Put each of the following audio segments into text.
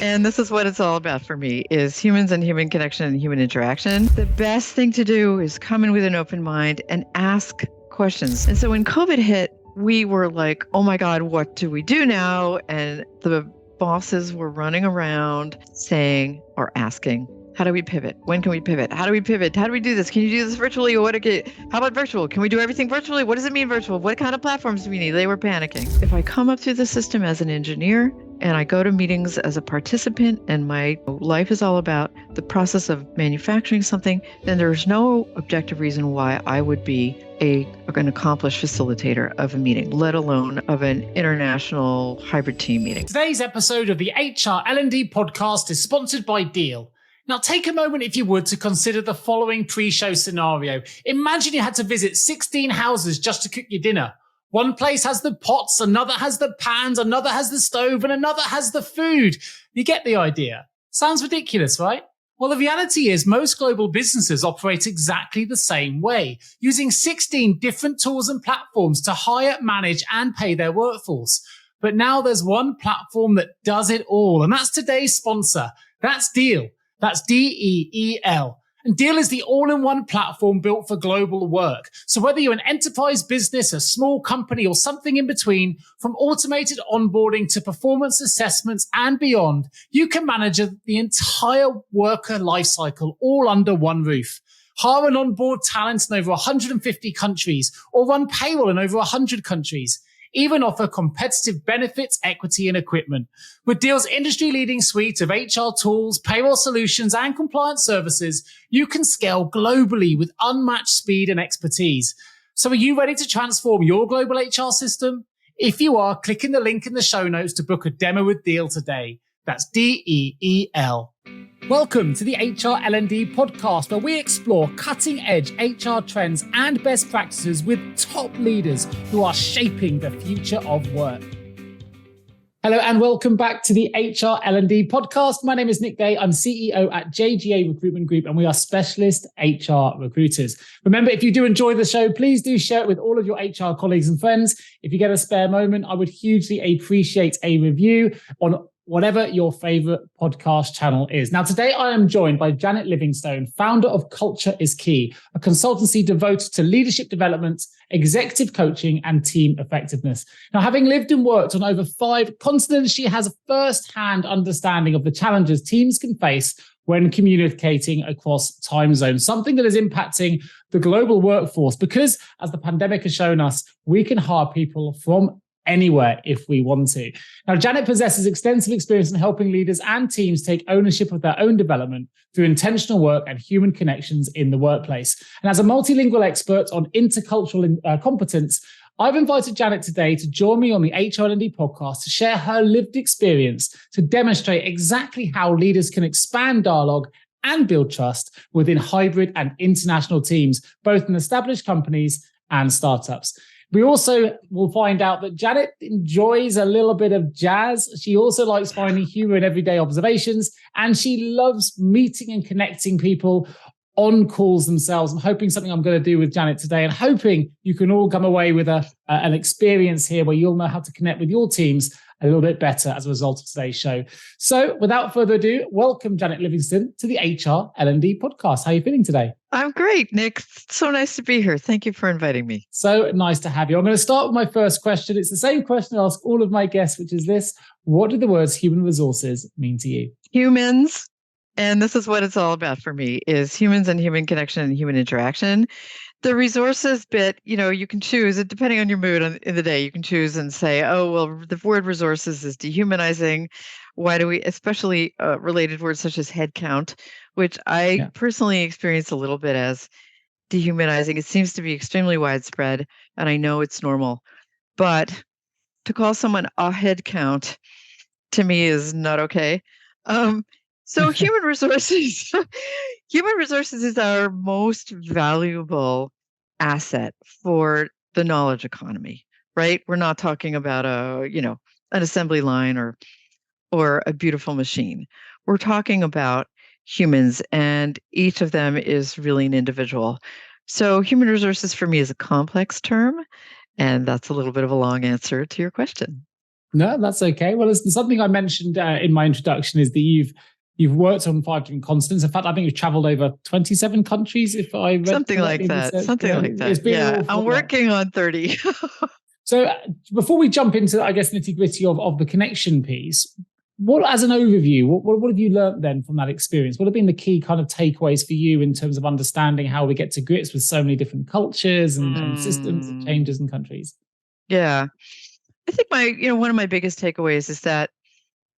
And this is what it's all about for me, is humans and human connection and human interaction. The best thing to do is come in with an open mind and ask questions. And so when COVID hit, we were like, oh my God, what do we do now? And the bosses were running around saying or asking, how do we pivot? When can we pivot? How do we pivot? How do we do this? Can you do this virtually? How about virtual? Can we do everything virtually? What does it mean virtual? What kind of platforms do we need? They were panicking. If I come up through the system as an engineer and I go to meetings as a participant and my life is all about the process of manufacturing something, then there's no objective reason why I would be an accomplished facilitator of a meeting, let alone of an international hybrid team meeting. Today's episode of the HR L&D Podcast is sponsored by Deel. Now, take a moment, if you would, to consider the following pre-show scenario. Imagine you had to visit 16 houses just to cook your dinner. One place has the pots, another has the pans, another has the stove, and another has the food. You get the idea. Sounds ridiculous, right? Well, the reality is most global businesses operate exactly the same way, using 16 different tools and platforms to hire, manage, and pay their workforce. But now there's one platform that does it all, and that's today's sponsor. That's Deel. That's Deel. And Deel is the all-in-one platform built for global work. So whether you're an enterprise business, a small company, or something in between, from automated onboarding to performance assessments and beyond, you can manage the entire worker lifecycle all under one roof. Hire and onboard talent in over 150 countries, or run payroll in over 100 countries. Even offer competitive benefits, equity, and equipment. With Deel's industry-leading suite of HR tools, payroll solutions, and compliance services, you can scale globally with unmatched speed and expertise. So are you ready to transform your global HR system? If you are, click in the link in the show notes to book a demo with Deel today. That's Deel. Welcome to the HR L&D Podcast, where we explore cutting-edge HR trends and best practices with top leaders who are shaping the future of work. Hello and welcome back to the HR L&D Podcast. My name is Nick. I'm CEO at JGA Recruitment Group, and we are specialist HR recruiters. Remember, if you do enjoy the show, please do share it with all of your HR colleagues and friends. If you get a spare moment, I would hugely appreciate a review on whatever your favorite podcast channel is. Now, today I am joined by Janet Livingstone, founder of Culture is Key, a consultancy devoted to leadership development, executive coaching, and team effectiveness. Now, having lived and worked on over 5 continents, she has a first-hand understanding of the challenges teams can face when communicating across time zones, something that is impacting the global workforce because, as the pandemic has shown us, we can hire people from anywhere if we want to. Now, Janet possesses extensive experience in helping leaders and teams take ownership of their own development through intentional work and human connections in the workplace. And as a multilingual expert on intercultural competence, I've invited Janet today to join me on the HR L&D Podcast to share her lived experience to demonstrate exactly how leaders can expand dialogue and build trust within hybrid and international teams, both in established companies and startups. We also will find out that Janet enjoys a little bit of jazz. She also likes finding humor in everyday observations, and she loves meeting and connecting people on calls themselves. I'm hoping something I'm going to do with Janet today, and hoping you can all come away with an experience here where you'll know how to connect with your teams a little bit better as a result of today's show. So without further ado, welcome Janet Livingstone to the HR L&D Podcast. How are you feeling today? I'm great, Nick. So nice to be here. Thank you for inviting me. So nice to have you. I'm going to start with my first question. It's the same question I ask all of my guests, which is this: what do the words human resources mean to you? Humans, and this is what it's all about for me, is humans and human connection and human interaction. The resources bit, you can choose it depending on your mood in the day. You can choose and say, oh, well, the word resources is dehumanizing. Why do we, especially related words such as headcount, which I personally experience a little bit as dehumanizing. It seems to be extremely widespread, and I know it's normal. But to call someone a headcount, to me, is not okay. So human resources is our most valuable asset for the knowledge economy, right? We're not talking about an assembly line or a beautiful machine. We're talking about humans, and each of them is really an individual. So human resources for me is a complex term, and that's a little bit of a long answer to your question. No, that's okay. Well, it's something I mentioned in my introduction is that you've worked on 5 different continents. In fact, I think you've traveled over 27 countries, if I read Something like correctly. that. Something like that. It's been an Yeah, awful I'm lot. working on 30. So before we jump into, I guess, nitty-gritty of the connection piece, what, as an overview, what have you learned then from that experience? What have been the key kind of takeaways for you in terms of understanding how we get to grips with so many different cultures and systems and changes in countries? Yeah. I think one of my biggest takeaways is that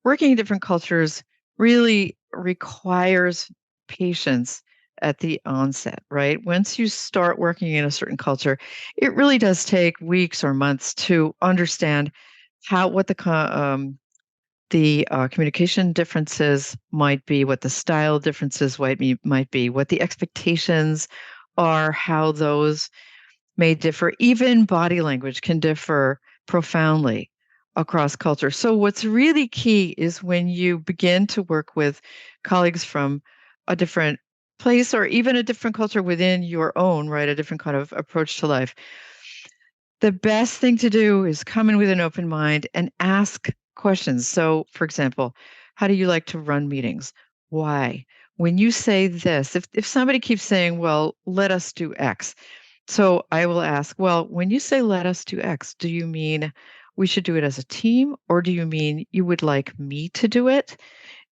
working in different cultures really requires patience at the onset, right? Once you start working in a certain culture, it really does take weeks or months to understand what the communication differences might be, what the style differences might be, what the expectations are, how those may differ. Even body language can differ profoundly across culture. So what's really key is when you begin to work with colleagues from a different place or even a different culture within your own, right, a different kind of approach to life. The best thing to do is come in with an open mind and ask questions. So, for example, how do you like to run meetings? Why? When you say this, if somebody keeps saying, well, let us do X, so I will ask, well, when you say let us do X, do you mean we should do it as a team, or do you mean you would like me to do it?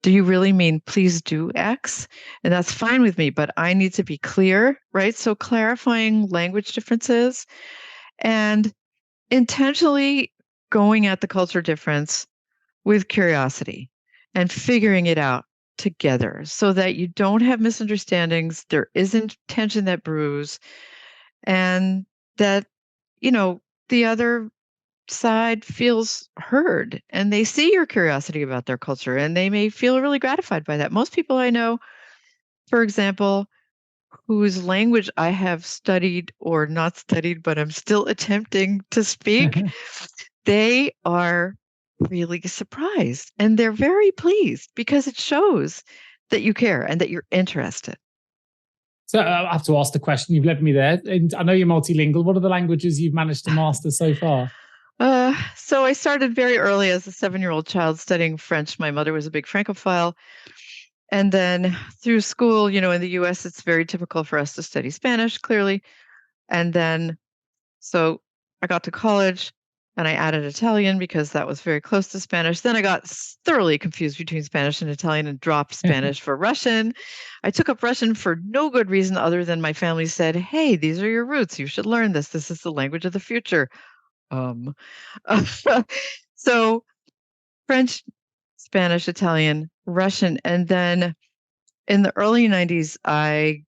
Do you really mean please do X? And that's fine with me, but I need to be clear, right? So clarifying language differences and intentionally going at the culture difference with curiosity and figuring it out together so that you don't have misunderstandings, there isn't tension that brews, and that, the other side feels heard and they see your curiosity about their culture and they may feel really gratified by that. Most people I know, for example, whose language I have studied or not studied, but I'm still attempting to speak, they are really surprised and they're very pleased because it shows that you care and that you're interested. So I have to ask the question. You've led me there. And I know you're multilingual. What are the languages you've managed to master so far? So I started very early as a 7-year-old child studying French. My mother was a big Francophile. And then through school, in the US, it's very typical for us to study Spanish, clearly. And then, so I got to college and I added Italian because that was very close to Spanish. Then I got thoroughly confused between Spanish and Italian and dropped Spanish for Russian. I took up Russian for no good reason other than my family said, hey, these are your roots. You should learn this. This is the language of the future. So French, Spanish, Italian, Russian, and then in the early 90s, I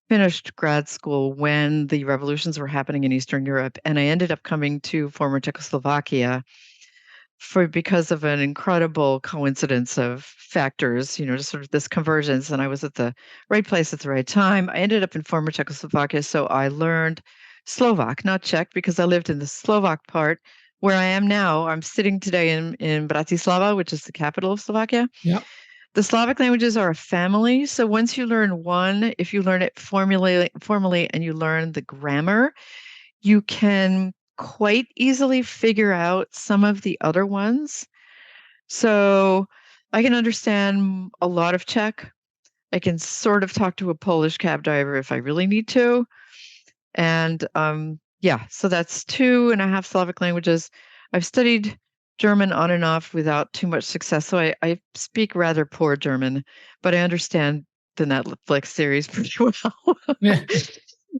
finished grad school when the revolutions were happening in Eastern Europe, and I ended up coming to former Czechoslovakia because of an incredible coincidence of factors, just sort of this convergence, and I was at the right place at the right time. I ended up in former Czechoslovakia, so I learned Slovak, not Czech, because I lived in the Slovak part where I am now. I'm sitting today in Bratislava, which is the capital of Slovakia. Yeah. The Slavic languages are a family. So once you learn one, if you learn it formally and you learn the grammar, you can quite easily figure out some of the other ones. So I can understand a lot of Czech. I can sort of talk to a Polish cab driver if I really need to. And so that's 2.5 Slavic languages. I've studied German on and off without too much success. So I speak rather poor German, but I understand the Netflix series pretty well. Yeah.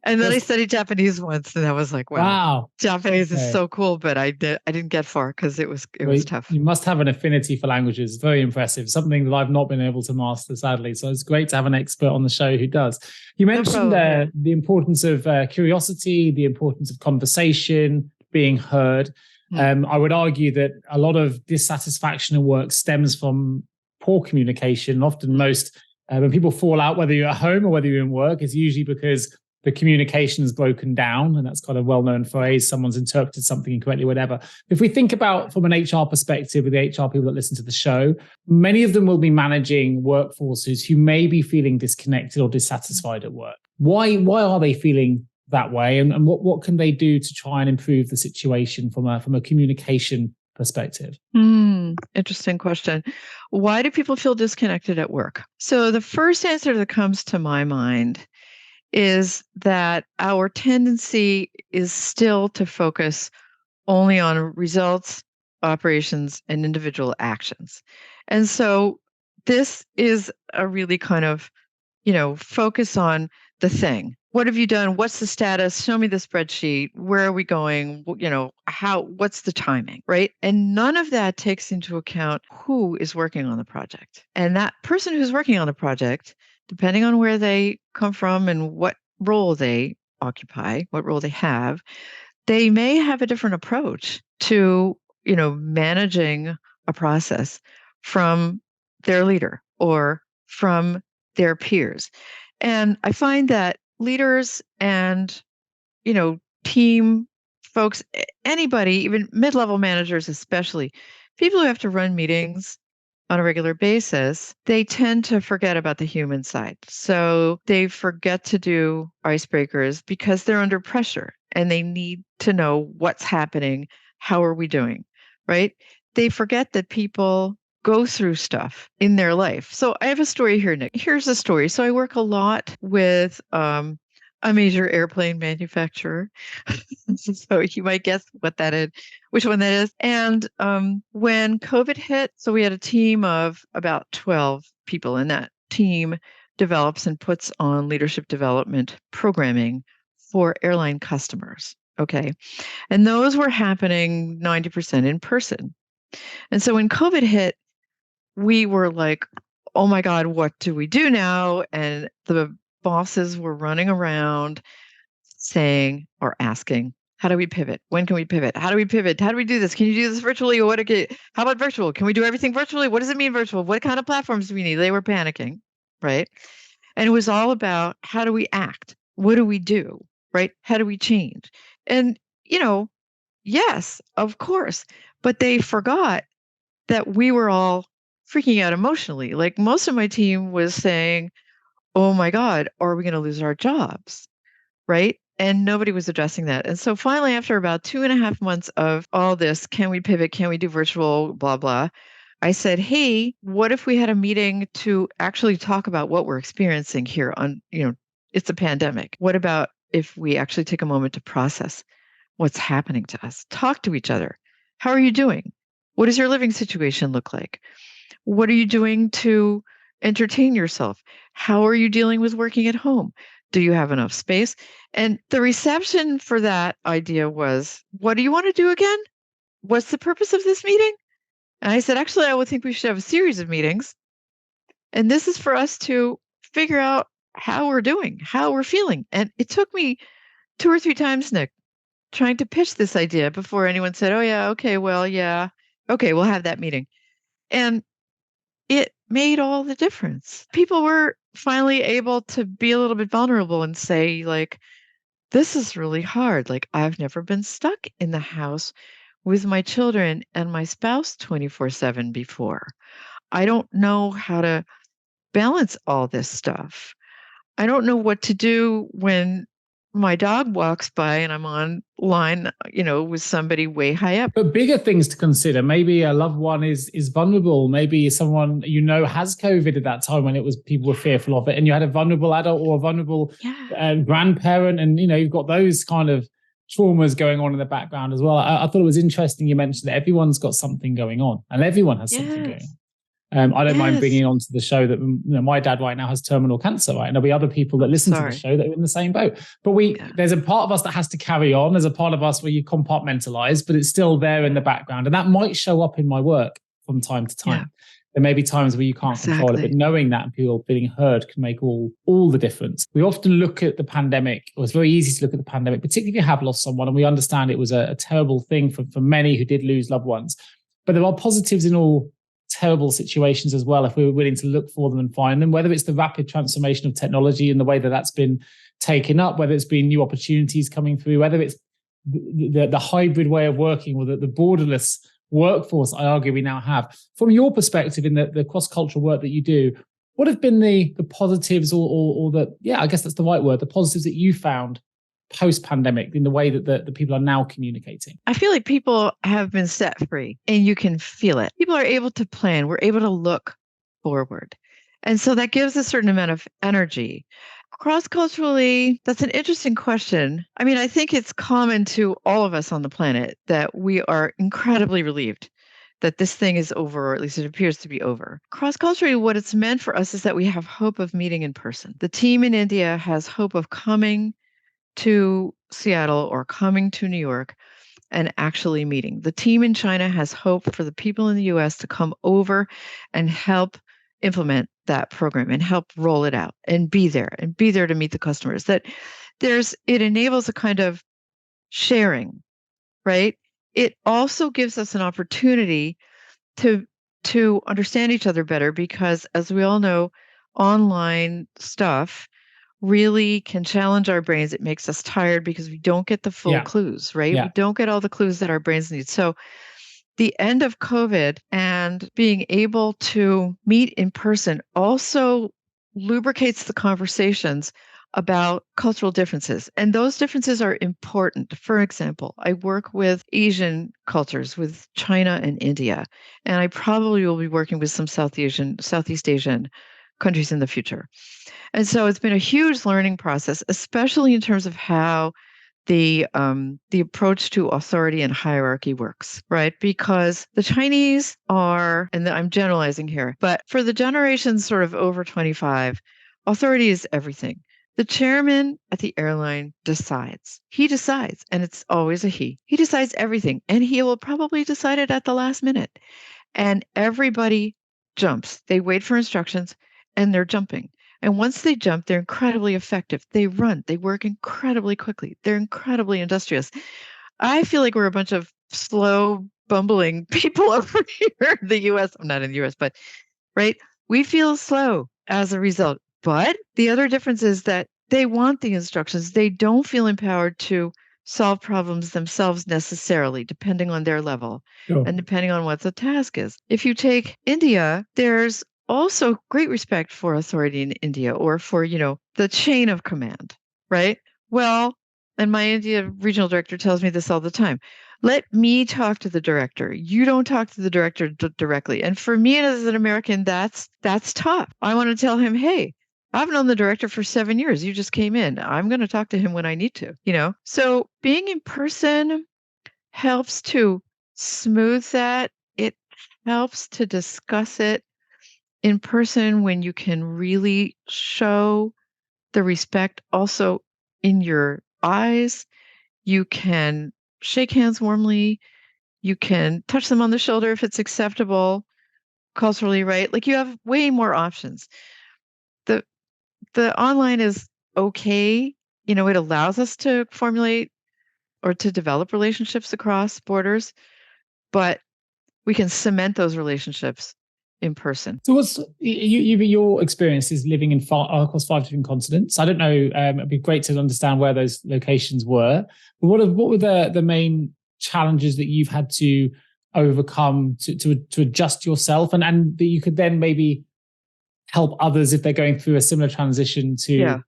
And then I studied Japanese once, and I was like, wow. Japanese is so cool, but I didn't get far because it was tough. You must have an affinity for languages. Very impressive. Something that I've not been able to master, sadly. So it's great to have an expert on the show who does. You mentioned the importance of curiosity, the importance of conversation, being heard. I would argue that a lot of dissatisfaction in work stems from poor communication. Often when people fall out, whether you're at home or whether you're in work, it's usually because the communication is broken down, and that's kind of well-known phrase. Someone's interpreted something incorrectly, whatever. If we think about from an HR perspective, with the HR people that listen to the show, many of them will be managing workforces who may be feeling disconnected or dissatisfied at work. Why are they feeling that way, and what can they do to try and improve the situation from a communication perspective? Interesting question. Why do people feel disconnected at work? So the first answer that comes to my mind is that our tendency is still to focus only on results, operations, and individual actions. And so this is a really kind of, focus on the thing. What have you done? What's the status? Show me the spreadsheet. Where are we going? What's the timing, right? And none of that takes into account who is working on the project. And that person who's working on the project, depending on where they come from and what role they occupy, what role they have, they may have a different approach to, managing a process from their leader or from their peers. And I find that leaders and, team folks, anybody, even mid-level managers especially, people who have to run meetings on a regular basis, they tend to forget about the human side. So they forget to do icebreakers because they're under pressure and they need to know what's happening. How are we doing? Right? They forget that people go through stuff in their life. So I have a story here, Nick. Here's a story. So I work a lot with a major airplane manufacturer. So you might guess what that is, which one that is. And when COVID hit, so we had a team of about 12 people, and that team develops and puts on leadership development programming for airline customers. Okay. And those were happening 90% in person. And so when COVID hit, we were like, oh my God, what do we do now? And the bosses were running around saying or asking, how do we pivot? When can we pivot? How do we pivot? How do we do this? Can you do this virtually? How about virtual? Can we do everything virtually? What does it mean virtual? What kind of platforms do we need? They were panicking, right? And it was all about, how do we act? What do we do, right? How do we change? And, yes, of course, but they forgot that we were all freaking out emotionally. Like most of my team was saying, oh my God, are we going to lose our jobs? Right? And nobody was addressing that. And so finally, after about 2.5 months of all this, can we pivot? Can we do virtual? Blah, blah. I said, hey, what if we had a meeting to actually talk about what we're experiencing here on, it's a pandemic. What about if we actually take a moment to process what's happening to us? Talk to each other. How are you doing? What does your living situation look like? What are you doing to entertain yourself? How are you dealing with working at home? Do you have enough space? And the reception for that idea was, what do you want to do again? What's the purpose of this meeting? And I said, actually, I would think we should have a series of meetings. And this is for us to figure out how we're doing, how we're feeling. And it took me 2 or 3 times, Nick, trying to pitch this idea before anyone said, oh, yeah, okay, well, yeah, okay, we'll have that meeting. And it made all the difference. People were finally able to be a little bit vulnerable and say, like, this is really hard. Like, I've never been stuck in the house with my children and my spouse 24/7 before. I don't know how to balance all this stuff. I don't know what to do when my dog walks by and I'm online, with somebody way high up. But bigger things to consider. Maybe a loved one is vulnerable. Maybe someone has COVID at that time when people were fearful of it, and you had a vulnerable adult or a vulnerable grandparent, and you've got those kind of traumas going on in the background as well. I thought it was interesting you mentioned that everyone's got something going on, and everyone has something going on. I don't mind bringing onto the show that my dad right now has terminal cancer, right? And there'll be other people that listen to the show that are in the same boat. But there's a part of us that has to carry on. There's a part of us where you compartmentalize, but it's still there in the background. And that might show up in my work from time to time. Yeah. There may be times where you can't control it, but knowing that and people feeling heard can make all the difference. We often look at the pandemic, or it's very easy to look at the pandemic, particularly if you have lost someone, and we understand it was a terrible thing for many who did lose loved ones. But there are positives in all terrible situations as well, if we were willing to look for them and find them, whether it's the rapid transformation of technology and the way that that's been taken up, whether it's been new opportunities coming through, whether it's the hybrid way of working or the borderless workforce, I argue we now have. From your perspective in the cross-cultural work that you do, what have been the positives or I guess that's the right word, the positives that you found post-pandemic in the way that the people are now communicating? I feel like people have been set free and you can feel it. People are able to plan. We're able to look forward. And so that gives a certain amount of energy. Cross-culturally, that's an interesting question. I mean, I think it's common to all of us on the planet that we are incredibly relieved that this thing is over, or at least it appears to be over. Cross-culturally, what it's meant for us is that we have hope of meeting in person. The team in India has hope of coming to Seattle or coming to New York and actually meeting. The team in China has hope for the people in the US to come over and help implement that program and help roll it out and be there to meet the customers. That it enables a kind of sharing, right? It also gives us an opportunity to understand each other better because, as we all know, online stuff really can challenge our brains. It makes us tired because we don't get the full clues, right? We don't get all the clues that our brains need. So the end of COVID and being able to meet in person also lubricates the conversations about cultural differences. And those differences are important. For example, I work with Asian cultures, with China and India, and I probably will be working with some Southeast Asian countries in the future. And so it's been a huge learning process, especially in terms of how the approach to authority and hierarchy works, right? Because the Chinese are, and I'm generalizing here, but for the generations sort of over 25, authority is everything. The chairman at the airline decides. He decides, and it's always a he. He decides everything, and he will probably decide it at the last minute. And everybody jumps. They wait for instructions, and they're jumping. And once they jump, they're incredibly effective. They run, they work incredibly quickly. They're incredibly industrious. I feel like we're a bunch of slow, bumbling people over here in the US. I'm not in the US, but right? We feel slow as a result. But the other difference is that they want the instructions. They don't feel empowered to solve problems themselves necessarily, depending on their level and depending on what the task is. If you take India, there's also great respect for authority in India, or for, the chain of command, right? Well, and my India regional director tells me this all the time. Let me talk to the director. You don't talk to the director directly. And for me as an American, that's tough. I want to tell him, hey, I've known the director for 7 years. You just came in. I'm going to talk to him when I need to, So being in person helps to smooth that. It helps to discuss it in person when you can really show the respect also in your eyes. You can shake hands warmly. You can touch them on the shoulder if it's acceptable culturally, right? Like, you have way more options. The online is okay. It allows us to formulate or to develop relationships across borders, but we can cement those relationships in person. So what's your experience is living in across 5 different continents? I don't know. It'd be great to understand where those locations were. But what were the main challenges that you've had to overcome to adjust yourself, and that you could then maybe help others if they're going through a similar transition to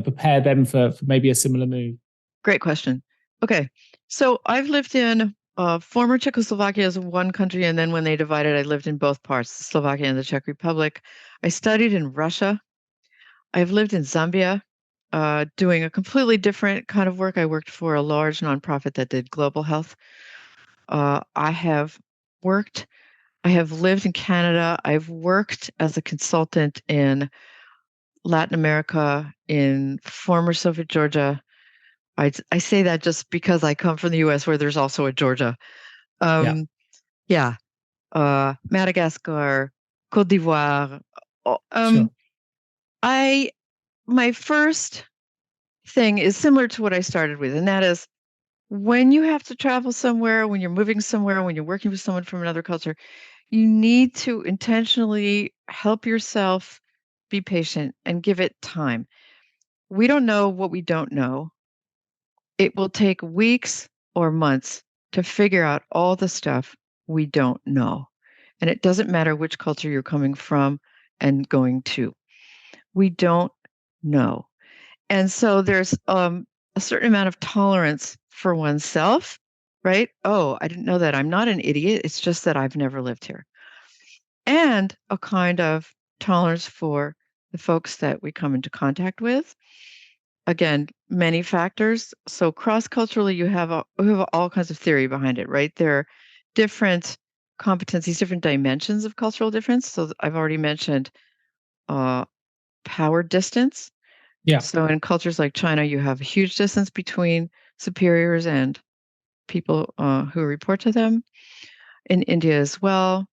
prepare them for maybe a similar move? Great question. Okay, so I've lived in former Czechoslovakia as one country, and then when they divided, I lived in both parts, Slovakia and the Czech Republic. I studied in Russia. I've lived in Zambia, doing a completely different kind of work. I worked for a large nonprofit that did global health. I have lived in Canada. I've worked as a consultant in Latin America, in former Soviet Georgia. I say that just because I come from the US, where there's also a Georgia. Madagascar, Côte d'Ivoire. Sure. My first thing is similar to what I started with, and that is, when you have to travel somewhere, when you're moving somewhere, when you're working with someone from another culture, you need to intentionally help yourself be patient and give it time. We don't know what we don't know. It will take weeks or months to figure out all the stuff we don't know. And it doesn't matter which culture you're coming from and going to. We don't know. And so there's a certain amount of tolerance for oneself, right? Oh, I didn't know that. I'm not an idiot. It's just that I've never lived here. And a kind of tolerance for the folks that we come into contact with. Again, many factors. So cross-culturally, you have all kinds of theory behind it, right? There are different competencies, different dimensions of cultural difference. So I've already mentioned power distance. Yeah. So in cultures like China, you have a huge distance between superiors and people who report to them. In India as well.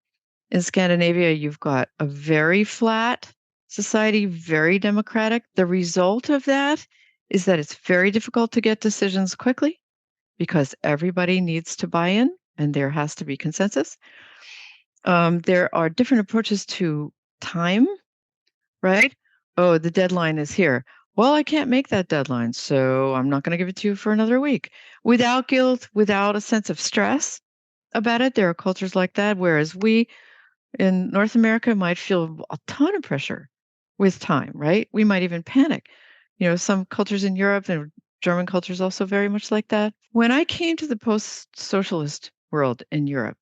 In Scandinavia, you've got a very flat society, very democratic. The result of that is that it's very difficult to get decisions quickly because everybody needs to buy in and there has to be consensus. There are different approaches to time, right? Oh, the deadline is here. Well, I can't make that deadline, so I'm not going to give it to you for another week. Without guilt, without a sense of stress about it. There are cultures like that, whereas we in North America might feel a ton of pressure with time, right? We might even panic. Some cultures in Europe and German cultures also very much like that. When I came to the post-socialist world in Europe,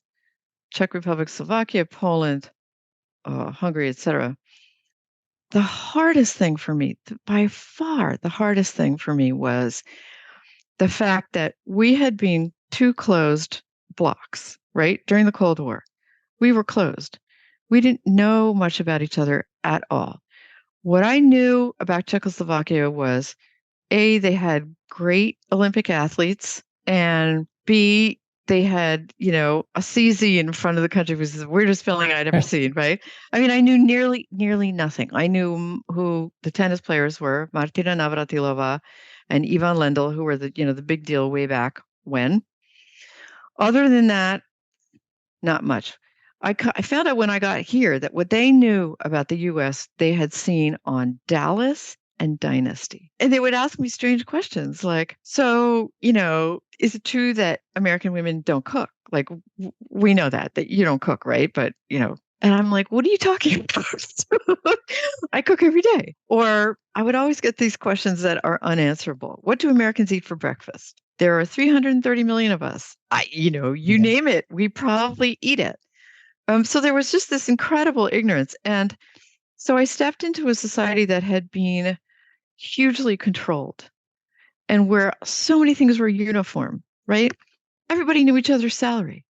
Czech Republic, Slovakia, Poland, Hungary, etc., the hardest thing for me, by far the hardest thing for me, was the fact that we had been two closed blocks, right? During the Cold War. We were closed. We didn't know much about each other at all. What I knew about Czechoslovakia was, A, they had great Olympic athletes, and B, they had, a CZ in front of the country, which is the weirdest spelling I'd ever seen, right? I mean, I knew nearly nothing. I knew who the tennis players were, Martina Navratilova and Ivan Lendl, who were the big deal way back when. Other than that, not much. I found out when I got here that what they knew about the U.S., they had seen on Dallas and Dynasty. And they would ask me strange questions like, so, is it true that American women don't cook? Like, we know that you don't cook, right? But, and I'm like, what are you talking about? I cook every day. Or I would always get these questions that are unanswerable. What do Americans eat for breakfast? There are 330 million of us. You name it, we probably eat it. So there was just this incredible ignorance. And so I stepped into a society that had been hugely controlled and where so many things were uniform, right? Everybody knew each other's salary.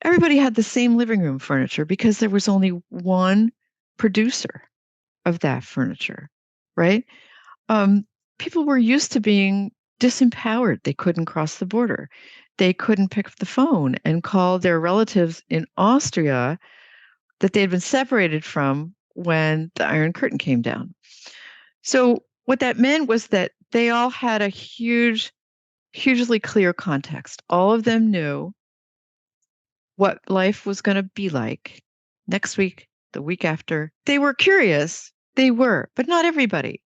Everybody had the same living room furniture because there was only one producer of that furniture, right? People were used to being disempowered. They couldn't cross the border. They couldn't pick up the phone and call their relatives in Austria that they had been separated from when the Iron Curtain came down. So what that meant was that they all had a hugely clear context. All of them knew what life was going to be like next week, the week after. They were curious. They were, but not everybody.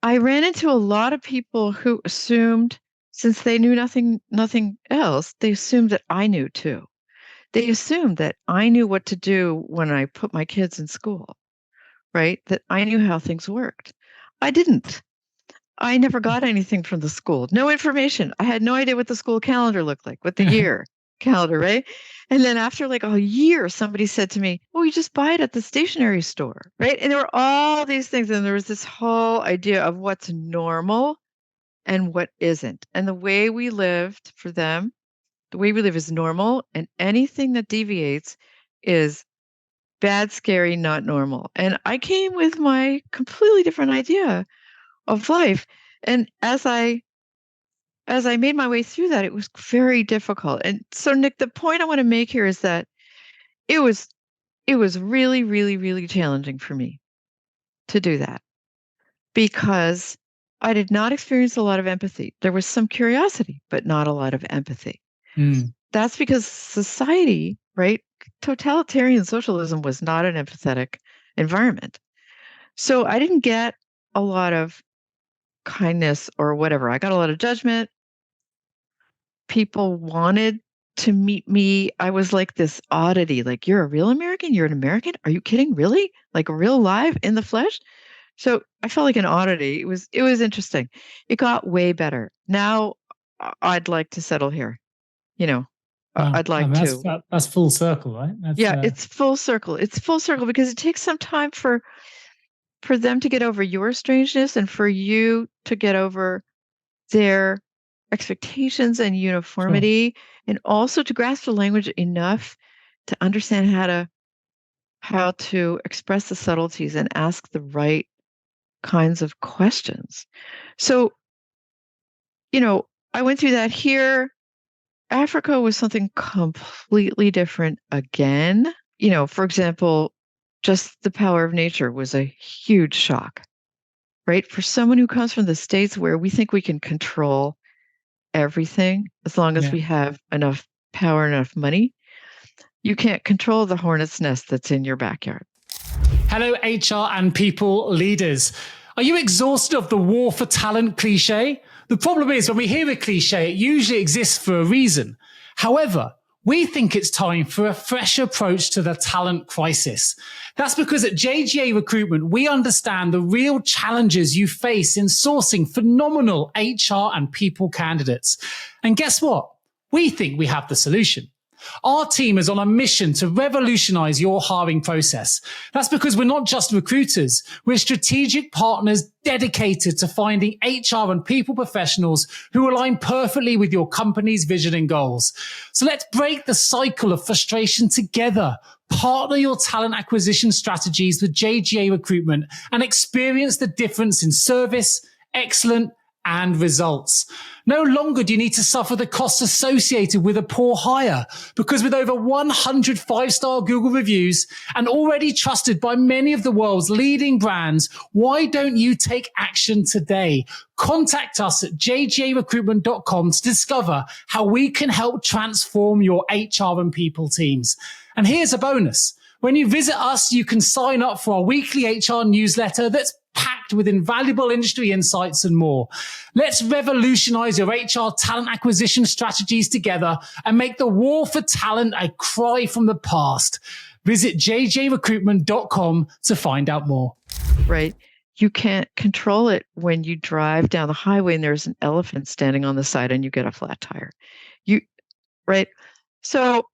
I ran into a lot of people who assumed, since they knew nothing else, they assumed that I knew too. They assumed that I knew what to do when I put my kids in school, right? That I knew how things worked. I didn't. I never got anything from the school. No information. I had no idea what the school calendar looked like, what the year calendar, right? And then after like a year, somebody said to me, "Oh, you just buy it at the stationery store," right? And there were all these things. And there was this whole idea of what's normal and what isn't. And the way we lived for them, the way we live is normal. And anything that deviates is bad, scary, not normal. And I came with my completely different idea of life. And as I made my way through that, it was very difficult. And so, Nick, the point I want to make here is that it was really, really, really challenging for me to do that because I did not experience a lot of empathy. There was some curiosity, but not a lot of empathy. That's because society, right? Totalitarian socialism was not an empathetic environment. So I didn't get a lot of kindness or whatever. I got a lot of judgment. People wanted to meet me. I was like this oddity, like, you're a real American? You're an American? Are you kidding? Really? Like real live in the flesh? So I felt like an oddity. It was interesting. It got way better. Now I'd like to settle here. You know, Wow. I'd like And to. that's full circle, right? That's Yeah, it's full circle. It's full circle because it takes some time for them to get over your strangeness and for you to get over their expectations and sure. uniformity, and also to grasp the language enough to understand how to express the subtleties and ask the right kinds of questions. So, I went through that here. Africa was something completely different again. For example, just the power of nature was a huge shock, right? For someone who comes from the States where we think we can control everything as long as Yeah. we have enough power, enough money, you can't control the hornet's nest that's in your backyard. Hello, HR and people leaders. Are you exhausted of the war for talent cliche? The problem is when we hear a cliche, it usually exists for a reason. However, we think it's time for a fresh approach to the talent crisis. That's because at JGA Recruitment, we understand the real challenges you face in sourcing phenomenal HR and people candidates. And guess what? We think we have the solution. Our team is on a mission to revolutionize your hiring process. That's because we're not just recruiters. We're strategic partners dedicated to finding HR and people professionals who align perfectly with your company's vision and goals. So let's break the cycle of frustration together. Partner your talent acquisition strategies with JGA Recruitment and experience the difference in service, excellence, and results. No longer do you need to suffer the costs associated with a poor hire, because with over 100 five-star Google reviews and already trusted by many of the world's leading brands, why don't you take action today? Contact us at jgarecruitment.com to discover how we can help transform your HR and people teams. And here's a bonus. When you visit us, you can sign up for our weekly HR newsletter that's packed with invaluable industry insights and more. Let's revolutionize your HR talent acquisition strategies together and make the war for talent a cry from the past. Visit jjrecruitment.com to find out more. Right. You can't control it when you drive down the highway and there's an elephant standing on the side and you get a flat tire. Right? So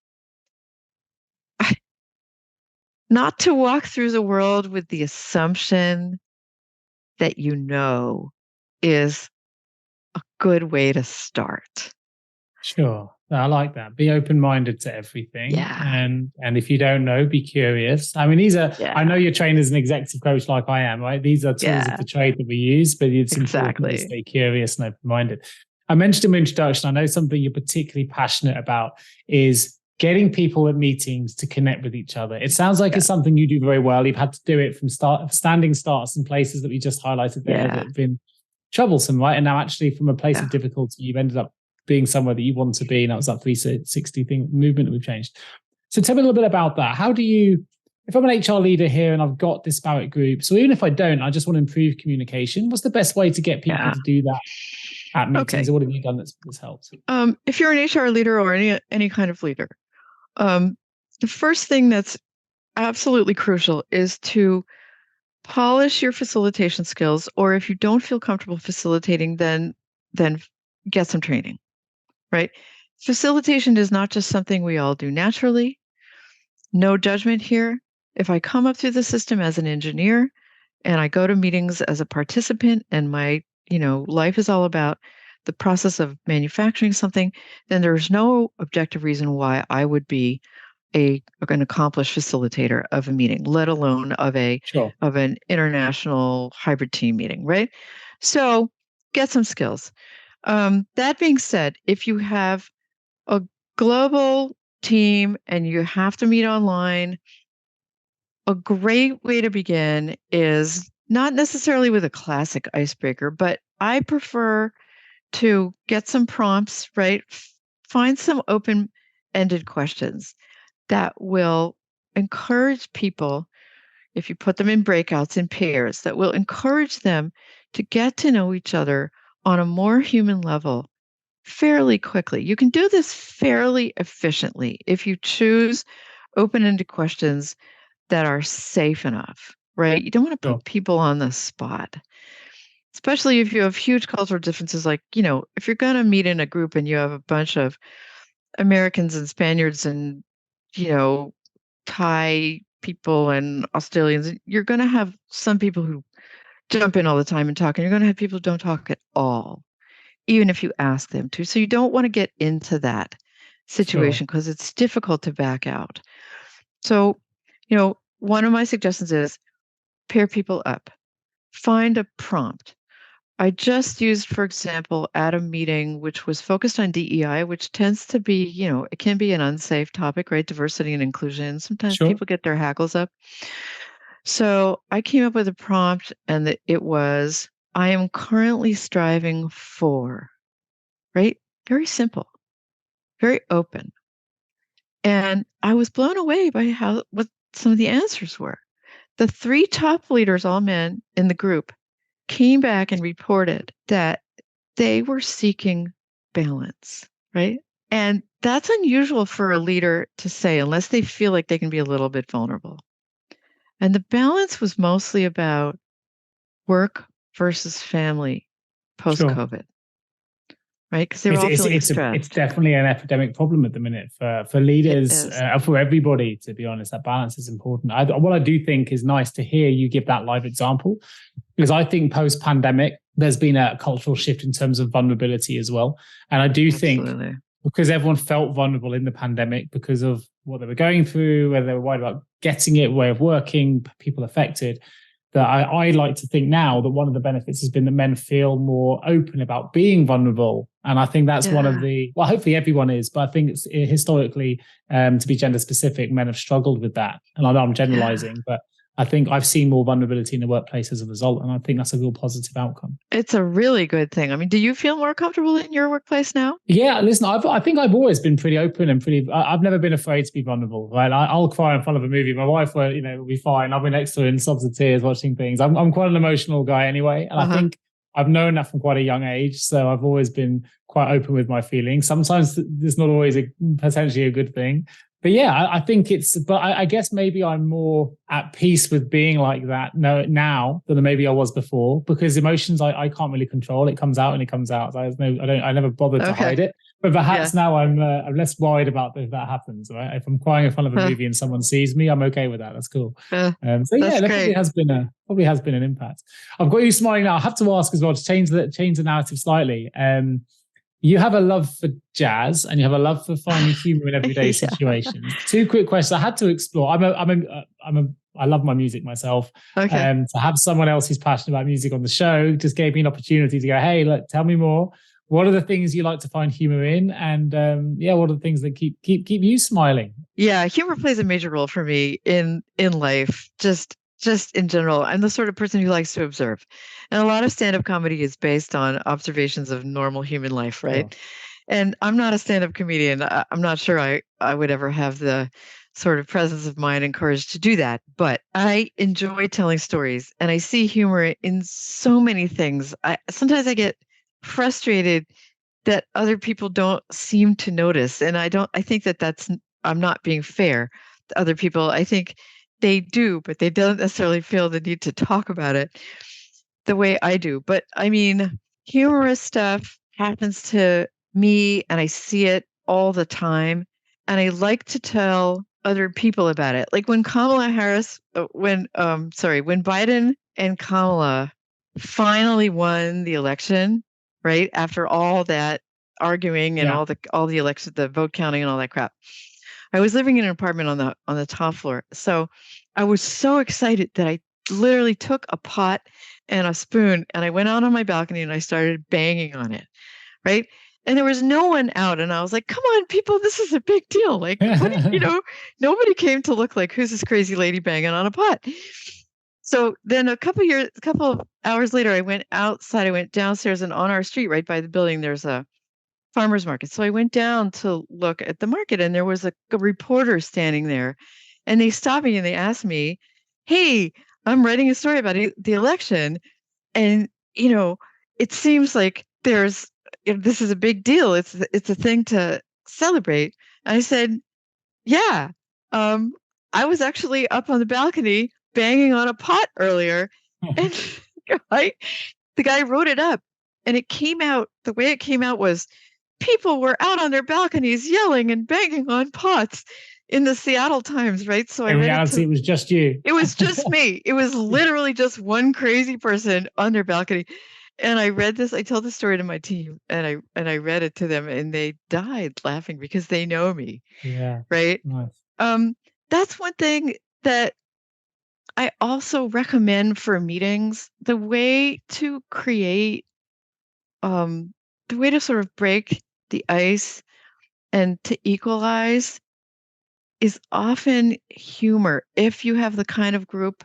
not to walk through the world with the assumption that is a good way to start. Sure. I like that. Be open-minded to everything. Yeah. And if you don't know, be curious. I mean, these are, I know you're trained as an executive coach like I am, right? These are tools of the trade that we use, but it's important to stay curious and open-minded. I mentioned in my introduction, I know something you're particularly passionate about is getting people at meetings to connect with each other. It sounds like it's something you do very well. You've had to do it from standing starts in places that we just highlighted there that have been troublesome, right? And now actually from a place of difficulty, you've ended up being somewhere that you want to be. And that was that 360 movement that we've changed. So tell me a little bit about that. How do you, if I'm an HR leader here and I've got disparate groups, or even if I don't, I just want to improve communication, what's the best way to get people to do that at meetings? Or what have you done that's helped? If you're an HR leader or any kind of leader, the first thing that's absolutely crucial is to polish your facilitation skills, or if you don't feel comfortable facilitating, then get some training, right? Facilitation is not just something we all do naturally. No judgment here. If I come up through the system as an engineer and I go to meetings as a participant and my, life is all about the process of manufacturing something, then there's no objective reason why I would be an accomplished facilitator of a meeting, let alone of an international hybrid team meeting, right? So get some skills. That being said, if you have a global team and you have to meet online, a great way to begin is not necessarily with a classic icebreaker, but I prefer to get some prompts, right? Find some open-ended questions that will encourage people, if you put them in breakouts in pairs, that will encourage them to get to know each other on a more human level fairly quickly. You can do this fairly efficiently if you choose open-ended questions that are safe enough, right? You don't want to Sure. put people on the spot, especially if you have huge cultural differences. Like, if you're going to meet in a group and you have a bunch of Americans and Spaniards and, Thai people and Australians, you're going to have some people who jump in all the time and talk, and you're going to have people who don't talk at all, even if you ask them to. So you don't want to get into that situation because it's difficult to back out. So, one of my suggestions is pair people up, find a prompt. I just used, for example, at a meeting which was focused on DEI, which tends to be, it can be an unsafe topic, right? Diversity and inclusion. Sometimes people get their hackles up. So I came up with a prompt, and it was, I am currently striving for, right? Very simple, very open. And I was blown away by what some of the answers were. The 3 top leaders, all men in the group, came back and reported that they were seeking balance, right? And that's unusual for a leader to say unless they feel like they can be a little bit vulnerable. And the balance was mostly about work versus family post-COVID, right? Because they were all feeling stressed. It's definitely an epidemic problem at the minute for leaders, for everybody, to be honest. That balance is important. What I do think is nice to hear you give that live example, because I think post-pandemic, there's been a cultural shift in terms of vulnerability as well. And I do think because everyone felt vulnerable in the pandemic because of what they were going through, whether they were worried about getting it, way of working, people affected, that I like to think now that one of the benefits has been that men feel more open about being vulnerable. And I think that's one of the, well, hopefully everyone is, but I think it's historically, to be gender specific, men have struggled with that. And I know I'm generalizing, but I think I've seen more vulnerability in the workplace as a result. And I think that's a real positive outcome. It's a really good thing. I mean, do you feel more comfortable in your workplace now? Yeah, listen, I think I've always been pretty open and I've never been afraid to be vulnerable, right? I'll cry in front of a movie. My wife will be fine. I'll be next to her in sobs of tears watching things. I'm quite an emotional guy anyway. And I think I've known that from quite a young age. So I've always been quite open with my feelings. Sometimes it's not always potentially a good thing. But yeah, I think I guess maybe I'm more at peace with being like that now than maybe I was before, because emotions I can't really control. It comes out and it comes out. I never bothered to hide it. But perhaps now I'm less worried about if that happens. Right? If I'm crying in front of a movie and someone sees me, I'm okay with that. That's cool. So yeah, that probably has been an impact. I've got you smiling now. I have to ask as well to change the narrative slightly. You have a love for jazz and you have a love for finding humor in everyday situations. 2 quick questions I had to explore. I love my music myself. To have someone else who's passionate about music on the show just gave me an opportunity to go, hey, look, tell me more. What are the things you like to find humor in? And what are the things that keep you smiling? Yeah, humor plays a major role for me in life. Just in general, I'm the sort of person who likes to observe. And a lot of stand-up comedy is based on observations of normal human life, right? Sure. And I'm not a stand-up comedian. I'm not sure I would ever have the sort of presence of mind and courage to do that. But I enjoy telling stories, and I see humor in so many things. Sometimes I get frustrated that other people don't seem to notice. And I think I'm not being fair to other people. I think they do, but they don't necessarily feel the need to talk about it the way I do. But I mean, humorous stuff happens to me and I see it all the time. And I like to tell other people about it. Like when when Biden and Kamala finally won the election, right? After all that arguing and all the election, the vote counting and all that crap. I was living in an apartment on the top floor. So I was so excited that I literally took a pot and a spoon and I went out on my balcony and I started banging on it, right? And there was no one out. And I was like, come on, people, this is a big deal. Like, nobody came to look like, who's this crazy lady banging on a pot? So then a couple of hours later, I went outside. I went downstairs, and on our street right by the building, there's a farmer's market. So I went down to look at the market, and there was a reporter standing there, and they stopped me and they asked me, hey, I'm writing a story about the election. And, it seems like this is a big deal. It's a thing to celebrate. And I said, yeah, I was actually up on the balcony banging on a pot earlier. And the guy wrote it up, and it came out, the way it came out was people were out on their balconies yelling and banging on pots in the Seattle Times, right? So in reality, it was just you. It was just me. It was literally just one crazy person on their balcony. And I read this, I told the story to my team, and I read it to them, and they died laughing because they know me. Yeah. Right? Nice. That's one thing that I also recommend for meetings. The way to create, the way to sort of break the ice and to equalize is often humor. If you have the kind of group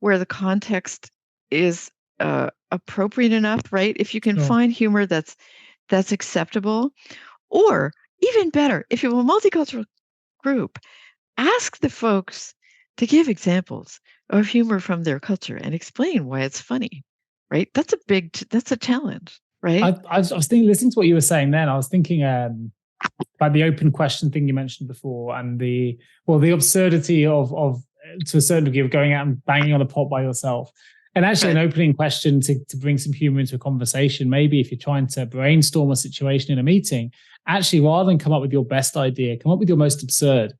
where the context is appropriate enough, right? If you can find humor that's acceptable, or even better, if you have a multicultural group, ask the folks to give examples of humor from their culture and explain why it's funny, right? That's a challenge, right? I was thinking, listening to what you were saying then, I was thinking about the open question thing you mentioned before, and the absurdity of to a certain degree of going out and banging on a pot by yourself. And actually an opening question to bring some humor into a conversation, maybe if you're trying to brainstorm a situation in a meeting, actually rather than come up with your best idea, come up with your most absurd.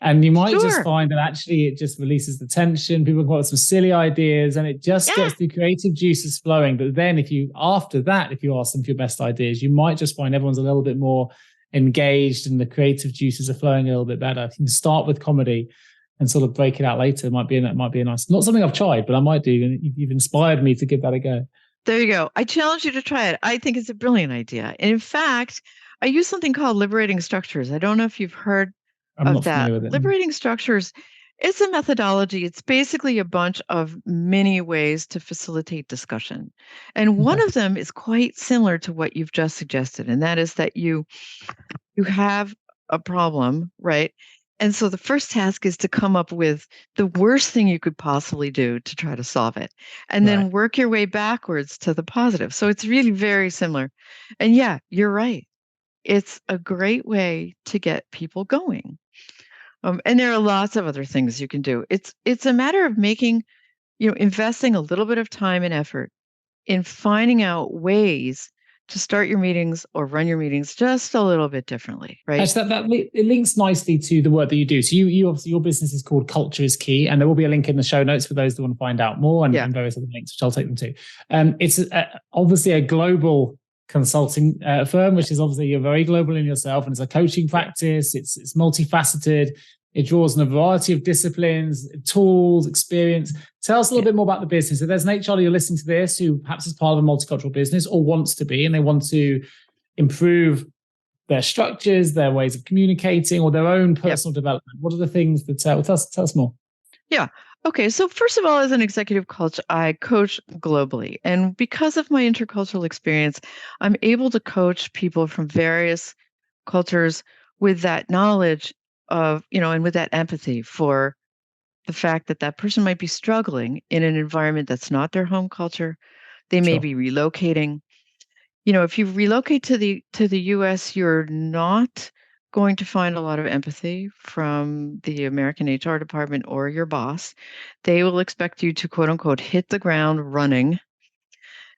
And you might just find that actually it just releases the tension. People come up with some silly ideas, and it just gets the creative juices flowing. But then if you ask them for your best ideas, you might just find everyone's a little bit more engaged and the creative juices are flowing a little bit better. You can start with comedy and sort of break it out later. It might be a nice, not something I've tried, but I might do. And you've inspired me to give that a go. There you go. I challenge you to try it. I think it's a brilliant idea. And in fact, I use something called liberating structures. I don't know if you've heard of that. With it. Liberating structures, it's a methodology. It's basically a bunch of mini ways to facilitate discussion. And one of them is quite similar to what you've just suggested. And that is that you have a problem, right? And so the first task is to come up with the worst thing you could possibly do to try to solve it, and then work your way backwards to the positive. So it's really very similar. And yeah, you're right. It's a great way to get people going. And there are lots of other things you can do. It's a matter of investing a little bit of time and effort in finding out ways to start your meetings or run your meetings just a little bit differently, right? Actually, it links nicely to the work that you do. So you obviously, your business is called Culture is Key, and there will be a link in the show notes for those that want to find out more, and various other links, which I'll take them to. It's obviously a global consulting firm, which is obviously you're very global in yourself, and it's a coaching practice. It's multifaceted. It draws on a variety of disciplines, tools, experience. Tell us a little bit more about the business. If there's an HR you're listening to this who perhaps is part of a multicultural business or wants to be, and they want to improve their structures, their ways of communicating, or their own personal development, what are the things that tell us more? Yeah. Okay. So first of all, as an executive coach, I coach globally. And because of my intercultural experience, I'm able to coach people from various cultures with that knowledge of, and with that empathy for the fact that that person might be struggling in an environment that's not their home culture. They may be relocating. If you relocate to the US, you're not going to find a lot of empathy from the American HR department or your boss. They will expect you to, quote unquote, hit the ground running.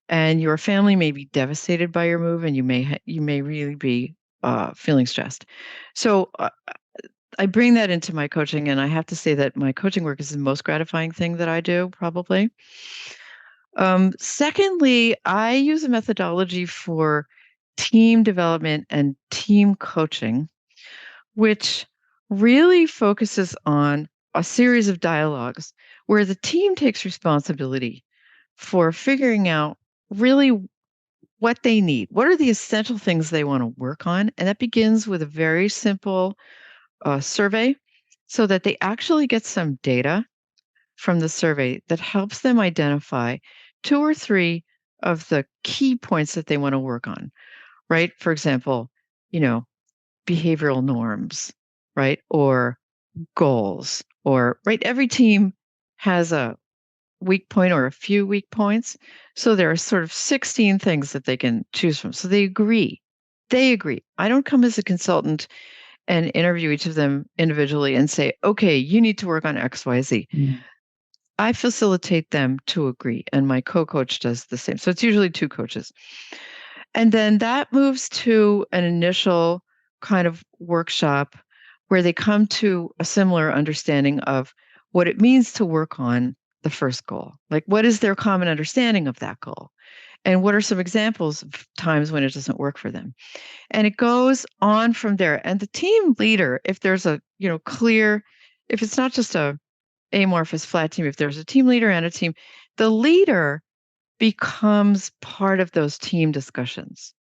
And your family may be devastated by your move, and you may really be feeling stressed. So I bring that into my coaching, and I have to say that my coaching work is the most gratifying thing that I do, probably. Secondly, I use a methodology for team development and team coaching, which really focuses on a series of dialogues where the team takes responsibility for figuring out really what they need. What are the essential things they want to work on? And that begins with a very simple survey, so that they actually get some data from the survey that helps them identify 2 or 3 of the key points that they want to work on, right? For example, behavioral norms, right? Or goals, or, right? Every team has a weak point or a few weak points. So there are sort of 16 things that they can choose from. So they agree. I don't come as a consultant and interview each of them individually and say, okay, you need to work on X, Y, Z. I facilitate them to agree, and my co-coach does the same. So it's usually two coaches. And then that moves to an initial kind of workshop where they come to a similar understanding of what it means to work on the first goal. Like, what is their common understanding of that goal? And what are some examples of times when it doesn't work for them? And it goes on from there. And the team leader, if there's a, clear, if it's not just a amorphous flat team, if there's a team leader and a team, the leader becomes part of those team discussions,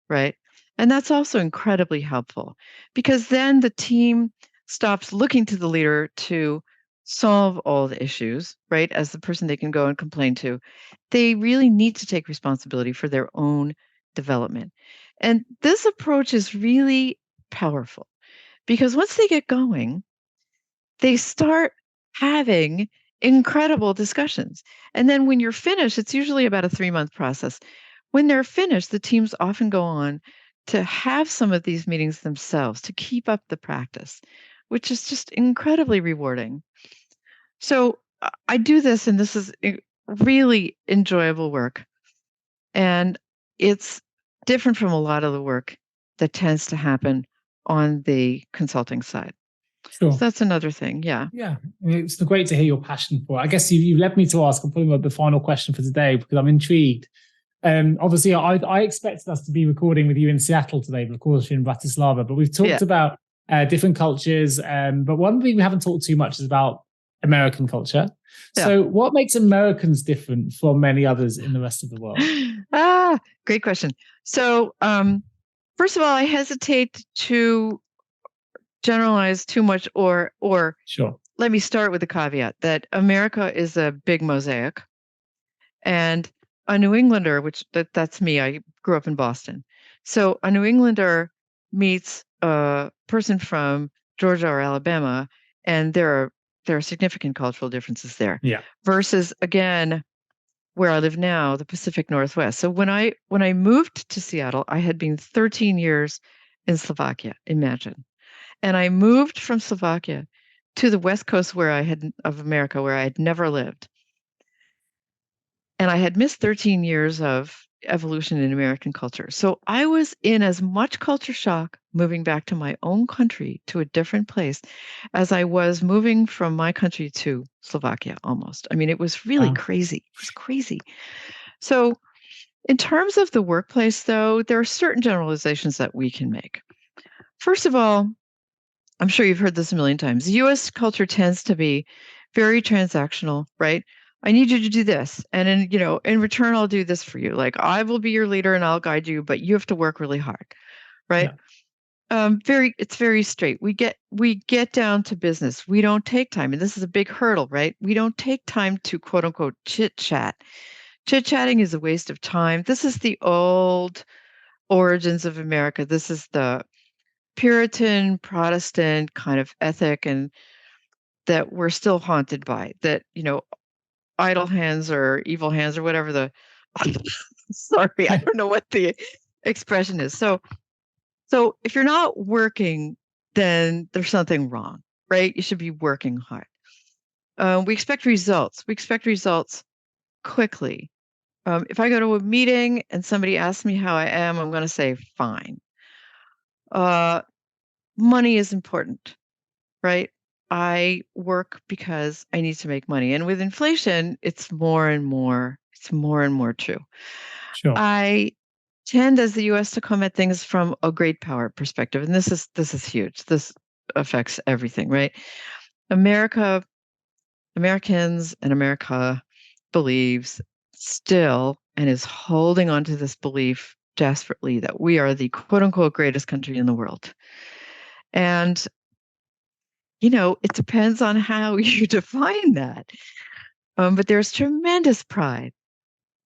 right? And that's also incredibly helpful because then the team stops looking to the leader to solve all the issues, right? As the person they can go and complain to. They really need to take responsibility for their own development. And this approach is really powerful because once they get going, they start having incredible discussions. And then when you're finished, it's usually about a 3-month process. When they're finished, the teams often go on to have some of these meetings themselves to keep up the practice, which is just incredibly rewarding. So I do this, and this is really enjoyable work. And it's different from a lot of the work that tends to happen on the consulting side. Sure. So that's another thing. Yeah. Yeah. It's great to hear your passion for it. I guess you led me to ask, I'm putting up the final question for today because I'm intrigued. Obviously, I expected us to be recording with you in Seattle today, but of course you're in Bratislava. But we've talked about different cultures. But one thing we haven't talked too much is about American culture. Yeah. So what makes Americans different from many others in the rest of the world? Great question. So first of all, I hesitate to generalize too much or sure. Let me start with the caveat that America is a big mosaic. And a New Englander, that's me, I grew up in Boston. So a New Englander meets a person from Georgia or Alabama, and there are significant cultural differences there. Yeah. Versus, again, where I live now, the Pacific Northwest. So when I moved to Seattle, I had been 13 years in Slovakia, imagine. And I moved from Slovakia to the West Coast of America, where I had never lived. And I had missed 13 years of evolution in American culture. So I was in as much culture shock moving back to my own country to a different place as I was moving from my country to Slovakia almost. I mean, it was really crazy. It was crazy. So in terms of the workplace, though, there are certain generalizations that we can make. First of all, I'm sure you've heard this a million times. U.S. culture tends to be very transactional, right? I need you to do this. And in return, I'll do this for you. Like, I will be your leader and I'll guide you, but you have to work really hard. Right. Yeah. It's very straight. We get down to business. We don't take time. And this is a big hurdle, right? We don't take time to quote unquote chit chat. Chit chatting is a waste of time. This is the old origins of America. This is the Puritan Protestant kind of ethic, and that we're still haunted by, that, idle hands or evil hands or whatever sorry, I don't know what the expression is. So if you're not working, then there's something wrong, right? You should be working hard. We expect results. We expect results quickly. If I go to a meeting and somebody asks me how I am, I'm going to say, fine. Money is important, right? I work because I need to make money. And with inflation, it's more and more true. Sure. I tend, as the US, to come at things from a great power perspective. And this is huge. This affects everything, right? Americans and America believes still and is holding on to this belief desperately that we are the quote unquote greatest country in the world. And it depends on how you define that. But there's tremendous pride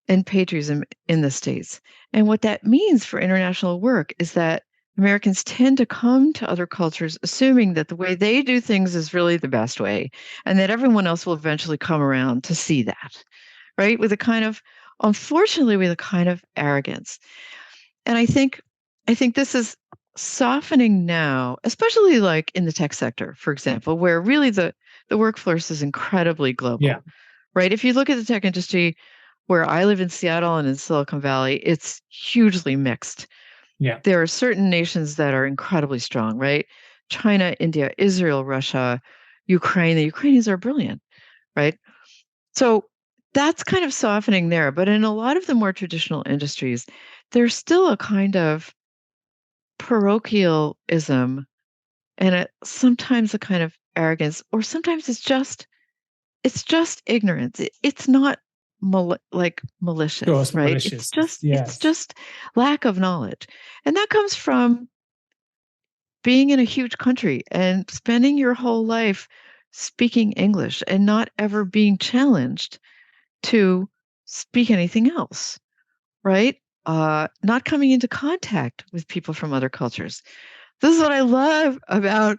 and patriotism in the States. And what that means for international work is that Americans tend to come to other cultures assuming that the way they do things is really the best way, and that everyone else will eventually come around to see that, right? Unfortunately, with a kind of arrogance. And I think this is softening now, especially like in the tech sector, for example, where really the workforce is incredibly global, right? If you look at the tech industry where I live in Seattle and in Silicon Valley, it's hugely mixed. Yeah. There are certain nations that are incredibly strong, right? China, India, Israel, Russia, Ukraine. The Ukrainians are brilliant, right? So that's kind of softening there. But in a lot of the more traditional industries, there's still a kind of parochialism and sometimes a kind of arrogance, or sometimes it's just ignorance. It's not like Sure, malicious, it's not right? malicious. It's Yes. just lack of knowledge, and that comes from being in a huge country and spending your whole life speaking English and not ever being challenged to speak anything else, right? Not coming into contact with people from other cultures. This is what I love about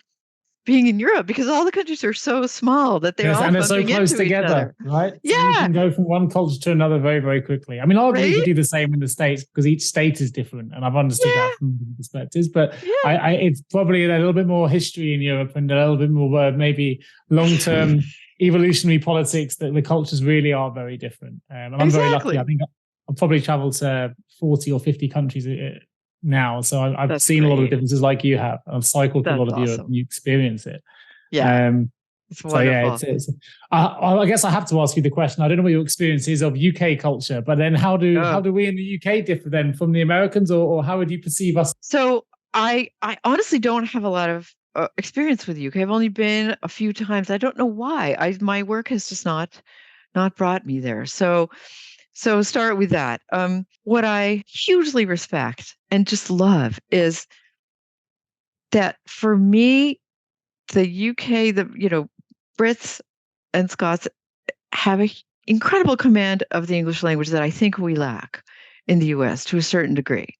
being in Europe, because all the countries are so small that they're Yes, all and they're so bumping close into each together, other. right? So you Yeah, can go from one culture to another very, very quickly. I mean, arguably you right? could do the same in the States because each state is different, and I've understood that Yeah, from different perspectives. But yeah. it's probably a little bit more history in Europe and a little bit more maybe long-term evolutionary politics that the cultures really are very different. And I'm very lucky. I Exactly. think I've probably traveled to 40 or 50 countries now, so I've That's seen a lot of the great. differences like you have. I've cycled to a That's lot of Europe and awesome. you experience it. Yeah, Um, it's so yeah, wonderful. I guess I have to ask you the question. I don't know what your experience is of UK culture, but then how do Oh. we in the UK differ then from the Americans, or how would you perceive us? So I honestly don't have a lot of experience with the UK. I've only been a few times. I don't know why. My work has just not brought me there. So start with that. What I hugely respect and just love is that for me, the UK, Brits and Scots have a incredible command of the English language that I think we lack in the US to a certain degree.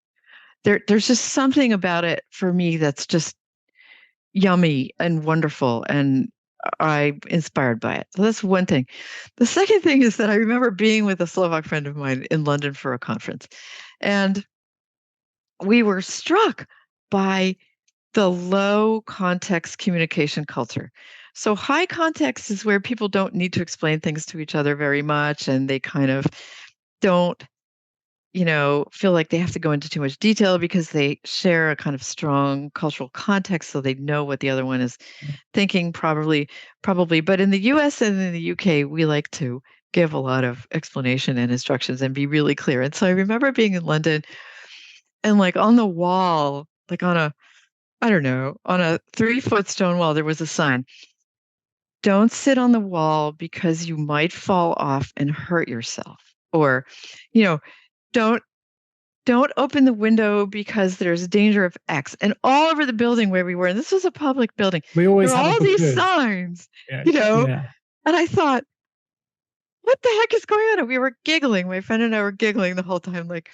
There's just something about it for me that's just yummy and wonderful, and I'm inspired by it. So that's one thing. The second thing is that I remember being with a Slovak friend of mine in London for a conference, and we were struck by the low context communication culture. So high context is where people don't need to explain things to each other very much, and they kind of don't, feel like they have to go into too much detail because they share a kind of strong cultural context, so they know what the other one is thinking, probably. But in the US and in the UK, we like to give a lot of explanation and instructions and be really clear. And so I remember being in London, and like on the wall, like on a, I don't know, on a 3-foot stone wall, there was a sign: "Don't sit on the wall because you might fall off and hurt yourself." Or, you know, "Don't open the window because there's a danger of X." And all over the building where we were, and this was a public building, We there always were have it all for these good. signs, Yeah, you know, yeah. and I thought, "What the heck is going on?" And we were giggling. My friend and I were giggling the whole time, like,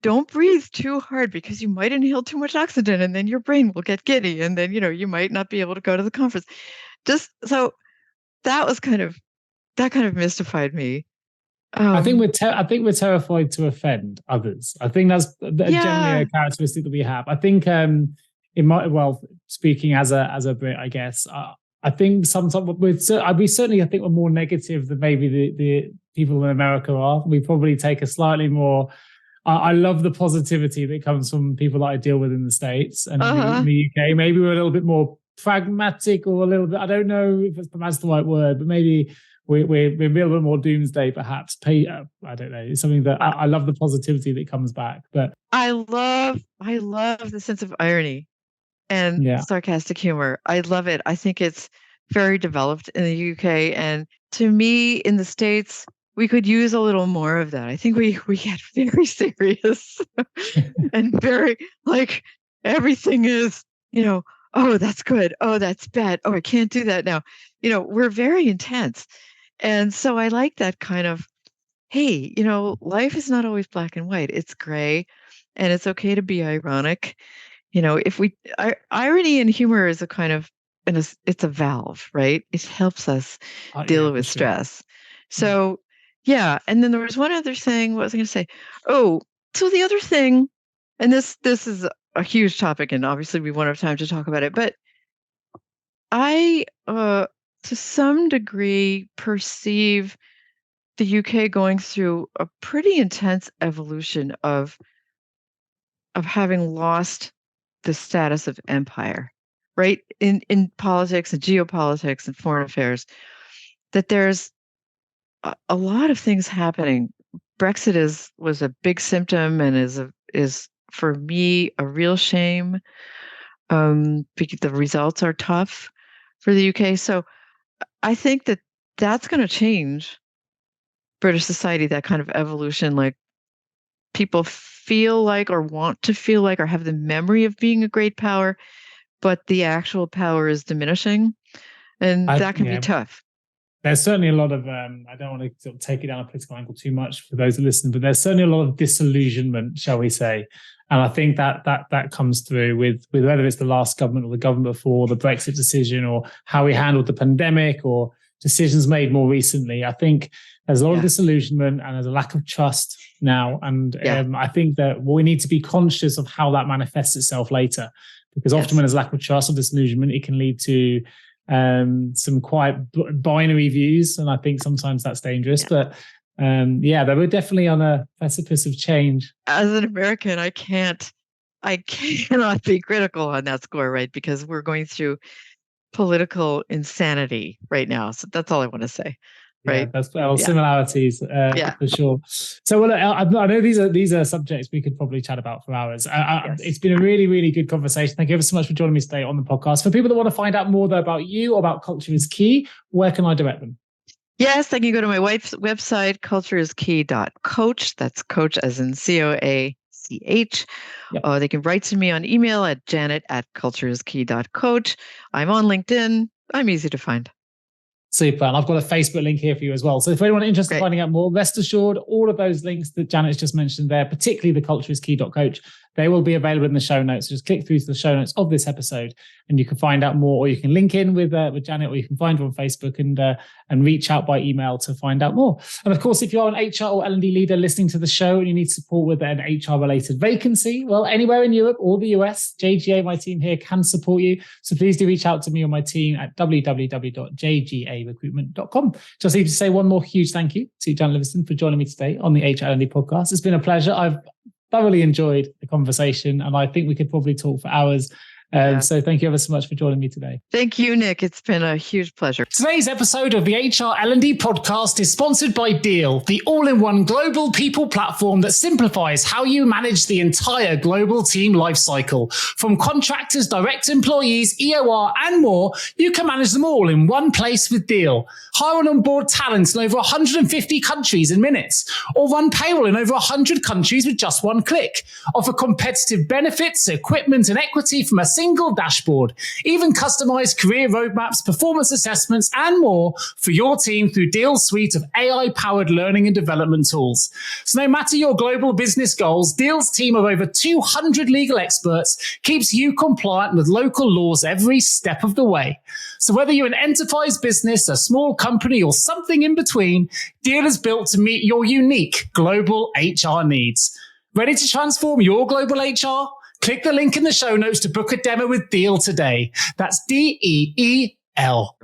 "Don't breathe too hard because you might inhale too much oxygen and then your brain will get giddy and then, you might not be able to go to the conference." Just so that was that kind of mystified me. Um, I think we're terrified to offend others. I think that's generally yeah, a characteristic that we have. I think in my speaking as a Brit, I guess I think sometimes we certainly I think we're more negative than maybe the people in America are. We probably take a slightly more. I love the positivity that comes from people that I deal with in the States and in uh-huh. the UK. Maybe we're a little bit more pragmatic, or a little bit. I don't know if that's the right word, but maybe we're a little bit more doomsday, perhaps. I don't know. It's something that I love the positivity that comes back. But I love the sense of irony and yeah, sarcastic humor. I love it. I think it's very developed in the UK, and to me, in the States, we could use a little more of that. I think we get very serious and very like everything is, oh, that's good. Oh, that's bad. Oh, I can't do that now. We're very intense. And so I like that kind of, hey, life is not always black and white. It's gray, and it's okay to be ironic. If irony and humor is a kind of, it's a valve, right? It helps us yeah, deal for with sure. stress. So, yeah. And then there was one other thing. What was I going to say? Oh, so the other thing, and this is a huge topic, and obviously we won't have time to talk about it, but I to some degree, perceive the UK going through a pretty intense evolution of having lost the status of empire, right? In politics and geopolitics and foreign affairs, that there's a lot of things happening. Brexit was a big symptom and is for me a real shame, because the results are tough for the UK. So I think that that's going to change British society, that kind of evolution. Like, people feel like or want to feel like or have the memory of being a great power, but the actual power is diminishing, and that can be tough. There's certainly a lot of, I don't want to sort of take it down a political angle too much for those that listen, but there's certainly a lot of disillusionment, shall we say. And I think that comes through with whether it's the last government or the government before, the Brexit decision, or how we handled the pandemic, or decisions made more recently. I think there's a lot of disillusionment and there's a lack of trust now. And I think that we need to be conscious of how that manifests itself later, because often when there's lack of trust or disillusionment, it can lead to some quite binary views. And I think sometimes that's dangerous. But they were definitely on a precipice of change. As an American, I cannot be critical on that score, right? Because we're going through political insanity right now. So that's all I want to say. Right. That's similarities for sure. So, I know these are subjects we could probably chat about for hours. It's been a really, really good conversation. Thank you ever so much for joining me today on the podcast. For people that want to find out more though about you or about Culture is Key, where can I direct them? Yes, they can go to my website, cultureiskey.coach. That's coach as in COACH. Yep. They can write to me on email at janet@cultureiskey.coach. I'm on LinkedIn. I'm easy to find. Super. And I've got a Facebook link here for you as well. So if anyone is interested in finding out more, rest assured, all of those links that Janet's just mentioned there, particularly the cultureiskey.coach, they will be available in the show notes. So just click through to the show notes of this episode and you can find out more, or you can link in with Janet, or you can find her on Facebook and reach out by email to find out more. And of course, if you're an HR or L&D leader listening to the show and you need support with an HR related vacancy, well, anywhere in Europe or the US, JGA, my team here, can support you. So please do reach out to me or my team at www.jgarecruitment.com. Just need to say one more huge thank you to Janet Livingstone for joining me today on the HR L&D podcast. It's been a pleasure. I've thoroughly enjoyed the conversation and I think we could probably talk for hours. So thank you ever so much for joining me today. Thank you, Nick. It's been a huge pleasure. Today's episode of the HR L&D podcast is sponsored by Deel, the all-in-one global people platform that simplifies how you manage the entire global team lifecycle. From contractors, direct employees, EOR, and more, you can manage them all in one place with Deel. Hire and onboard talent in over 150 countries in minutes, or run payroll in over 100 countries with just one click. Offer competitive benefits, equipment, and equity from a single dashboard. Even customize career roadmaps, performance assessments, and more for your team through Deel's suite of AI-powered learning and development tools. So no matter your global business goals, Deel's team of over 200 legal experts keeps you compliant with local laws every step of the way. So whether you're an enterprise business, a small company, or something in between, Deel is built to meet your unique global HR needs. Ready to transform your global HR? Click the link in the show notes to book a demo with Deel today. That's DEEL.